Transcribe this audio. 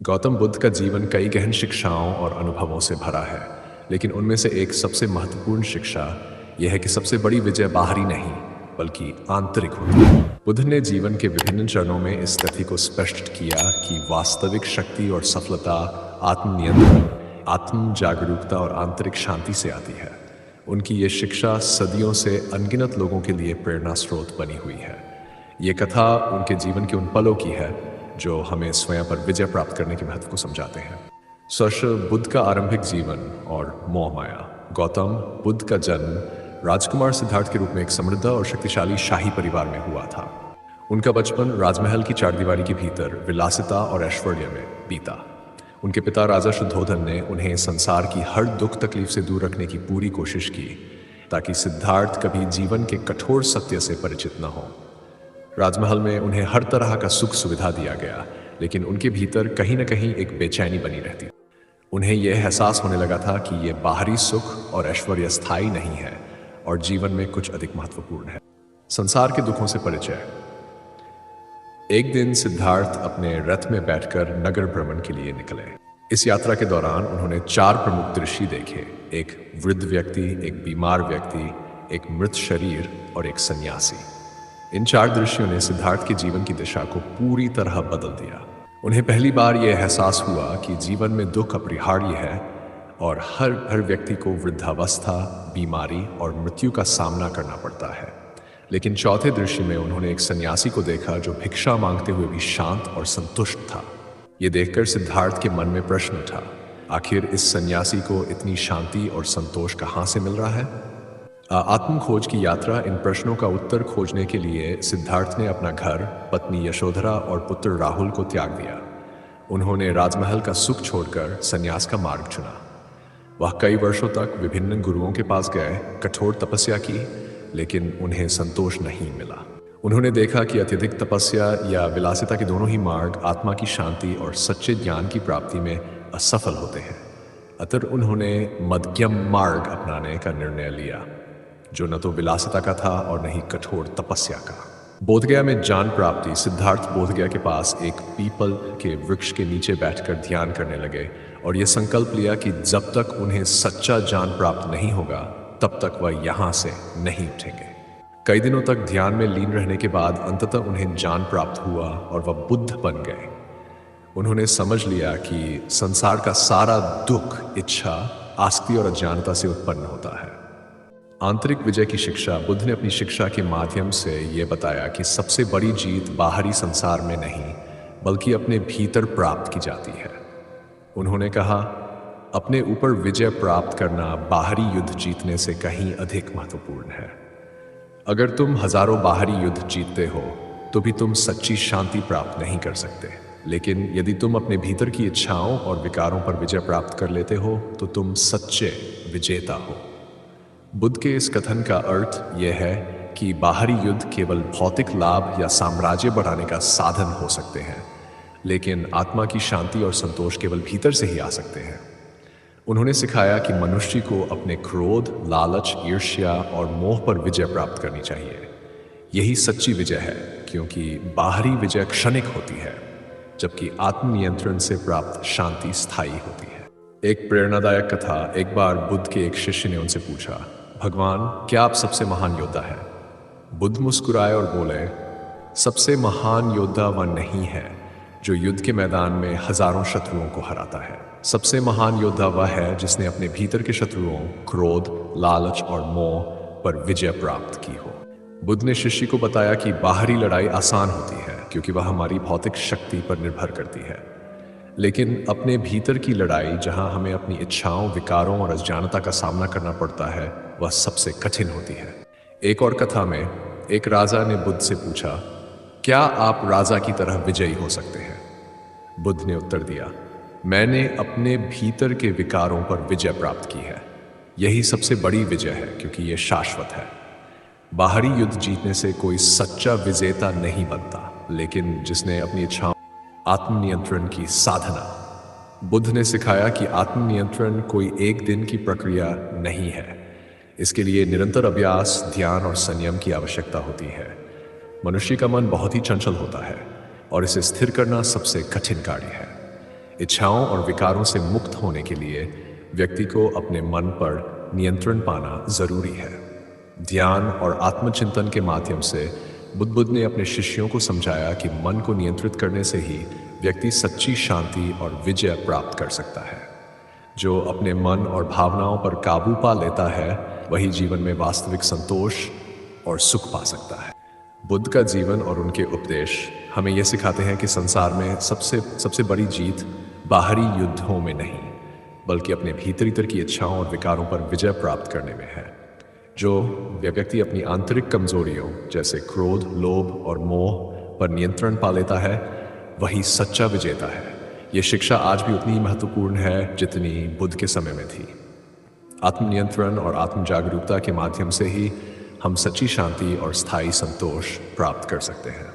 गौतम बुद्ध का जीवन कई गहन शिक्षाओं और अनुभवों से भरा है, लेकिन उनमें से एक सबसे महत्वपूर्ण शिक्षा यह है कि सबसे बड़ी विजय बाहरी नहीं बल्कि आंतरिक होती है। बुद्ध ने जीवन के विभिन्न चरणों में इस तथ्य को स्पष्ट किया कि वास्तविक शक्ति और सफलता आत्मनियंत्रण, आत्म जागरूकता और आंतरिक शांति से आती है। उनकी ये शिक्षा सदियों से अनगिनत लोगों के लिए प्रेरणा स्रोत बनी हुई है। ये कथा उनके जीवन के उन पलों की है जो हमें स्वयं पर विजय प्राप्त करने के महत्व को समझाते हैं। सर्वश्र बुद्ध का आरंभिक जीवन और मोह माया। गौतम बुद्ध का जन्म राजकुमार सिद्धार्थ के रूप में एक समृद्ध और शक्तिशाली शाही परिवार में हुआ था। उनका बचपन राजमहल की चारदीवारी के भीतर विलासिता और ऐश्वर्य में बीता। उनके पिता राजा शुद्धोधन ने उन्हें संसार की हर दुख तकलीफ से दूर रखने की पूरी कोशिश की ताकि सिद्धार्थ कभी जीवन के कठोर सत्य से परिचित न हो। राजमहल में उन्हें हर तरह का सुख सुविधा दिया गया, लेकिन उनके भीतर कहीं न कहीं एक बेचैनी बनी रहती। उन्हें यह एहसास होने लगा था कि ये बाहरी सुख और ऐश्वर्य स्थायी नहीं है और जीवन में कुछ अधिक महत्वपूर्ण है। संसार के दुखों से परिचय। एक दिन सिद्धार्थ अपने रथ में बैठकर नगर भ्रमण के लिए निकले। इस यात्रा के दौरान उन्होंने 4 प्रमुख दृश्य देखे। एक वृद्ध व्यक्ति, एक बीमार व्यक्ति, एक मृत शरीर और एक सन्यासी। इन 4 दृश्यों ने सिद्धार्थ के जीवन की दिशा को पूरी तरह बदल दिया। उन्हें पहली बार यह एहसास हुआ कि जीवन में दुख अपरिहार्य है और हर व्यक्ति को वृद्धावस्था, बीमारी और मृत्यु का सामना करना पड़ता है। लेकिन चौथे दृश्य में उन्होंने एक सन्यासी को देखा जो भिक्षा मांगते हुए भी शांत और संतुष्ट था। ये देखकर सिद्धार्थ के मन में प्रश्न उठा, आखिर इस सन्यासी को इतनी शांति और संतोष कहाँ से मिल रहा है? आत्म खोज की यात्रा। इन प्रश्नों का उत्तर खोजने के लिए सिद्धार्थ ने अपना घर, पत्नी यशोधरा और पुत्र राहुल को त्याग दिया। उन्होंने राजमहल का सुख छोड़कर संन्यास का मार्ग चुना। वह कई वर्षों तक विभिन्न गुरुओं के पास गए, कठोर तपस्या की, लेकिन उन्हें संतोष नहीं मिला। उन्होंने देखा कि अत्यधिक तपस्या या विलासिता के दोनों ही मार्ग आत्मा की शांति और सच्चे ज्ञान की प्राप्ति में असफल होते हैं। अतः उन्होंने मध्यम मार्ग अपनाने का निर्णय लिया, जो न तो विलासिता का था और न ही कठोर तपस्या का। बोधगया में ज्ञान प्राप्ति। सिद्धार्थ बोधगया के पास एक पीपल के वृक्ष के नीचे बैठकर ध्यान करने लगे और यह संकल्प लिया कि जब तक उन्हें सच्चा ज्ञान प्राप्त नहीं होगा तब तक वह यहाँ से नहीं उठेंगे। कई दिनों तक ध्यान में लीन रहने के बाद अंततः उन्हें ज्ञान प्राप्त हुआ और वह बुद्ध बन गए। उन्होंने समझ लिया कि संसार का सारा दुख, इच्छा, आसक्ति और अज्ञानता से उत्पन्न होता है। आंतरिक विजय की शिक्षा। बुद्ध ने अपनी शिक्षा के माध्यम से ये बताया कि सबसे बड़ी जीत बाहरी संसार में नहीं बल्कि अपने भीतर प्राप्त की जाती है। उन्होंने कहा, अपने ऊपर विजय प्राप्त करना बाहरी युद्ध जीतने से कहीं अधिक महत्वपूर्ण है। अगर तुम हजारों बाहरी युद्ध जीतते हो तो भी तुम सच्ची शांति प्राप्त नहीं कर सकते, लेकिन यदि तुम अपने भीतर की इच्छाओं और विकारों पर विजय प्राप्त कर लेते हो तो तुम सच्चे विजेता हो। बुद्ध के इस कथन का अर्थ यह है कि बाहरी युद्ध केवल भौतिक लाभ या साम्राज्य बढ़ाने का साधन हो सकते हैं, लेकिन आत्मा की शांति और संतोष केवल भीतर से ही आ सकते हैं। उन्होंने सिखाया कि मनुष्य को अपने क्रोध, लालच, ईर्ष्या और मोह पर विजय प्राप्त करनी चाहिए। यही सच्ची विजय है, क्योंकि बाहरी विजय क्षणिक होती है जबकि आत्मनियंत्रण से प्राप्त शांति स्थायी होती है। एक प्रेरणादायक कथा। एक बार बुद्ध के एक शिष्य ने उनसे पूछा, भगवान, क्या आप सबसे महान योद्धा हैं? बुद्ध मुस्कुराए और बोले, सबसे महान योद्धा वह नहीं है जो युद्ध के मैदान में हजारों शत्रुओं को हराता है। सबसे महान योद्धा वह है जिसने अपने भीतर के शत्रुओं, क्रोध, लालच और मोह पर विजय प्राप्त की हो। बुद्ध ने शिष्य को बताया कि बाहरी लड़ाई आसान होती है क्योंकि वह हमारी भौतिक शक्ति पर निर्भर करती है, लेकिन अपने भीतर की लड़ाई, जहां हमें अपनी इच्छाओं, विकारों और अज्ञानता का सामना करना पड़ता है, वह सबसे कठिन होती है। एक और कथा में एक राजा ने बुद्ध से पूछा, क्या आप राजा की तरह विजयी हो सकते हैं? बुद्ध ने उत्तर दिया, मैंने अपने भीतर के विकारों पर विजय प्राप्त की है। यही सबसे बड़ी विजय है क्योंकि यह शाश्वत है। बाहरी युद्ध जीतने से कोई सच्चा विजेता नहीं बनता, लेकिन जिसने अपनी इच्छाओं, आत्मनियंत्रण की साधना। बुद्ध ने सिखाया कि आत्मनियंत्रण कोई एक दिन की प्रक्रिया नहीं है। इसके लिए निरंतर अभ्यास, ध्यान और संयम की आवश्यकता होती है। मनुष्य का मन बहुत ही चंचल होता है और इसे स्थिर करना सबसे कठिन कार्य है। इच्छाओं और विकारों से मुक्त होने के लिए व्यक्ति को अपने मन पर नियंत्रण पाना जरूरी है। ध्यान और आत्मचिंतन के माध्यम से बुद्ध ने अपने शिष्यों को समझाया कि मन को नियंत्रित करने से ही व्यक्ति सच्ची शांति और विजय प्राप्त कर सकता है। जो अपने मन और भावनाओं पर काबू पा लेता है वही जीवन में वास्तविक संतोष और सुख पा सकता है। बुद्ध का जीवन और उनके उपदेश हमें यह सिखाते हैं कि संसार में सबसे बड़ी जीत बाहरी युद्धों में नहीं, बल्कि अपने भीतर की इच्छाओं और विकारों पर विजय प्राप्त करने में है। जो व्यक्ति अपनी आंतरिक कमजोरियों जैसे क्रोध, लोभ और मोह पर नियंत्रण पा लेता है वही सच्चा विजेता है। ये शिक्षा आज भी उतनी ही महत्वपूर्ण है जितनी बुद्ध के समय में थी। आत्मनियंत्रण और आत्म जागरूकता के माध्यम से ही हम सच्ची शांति और स्थायी संतोष प्राप्त कर सकते हैं।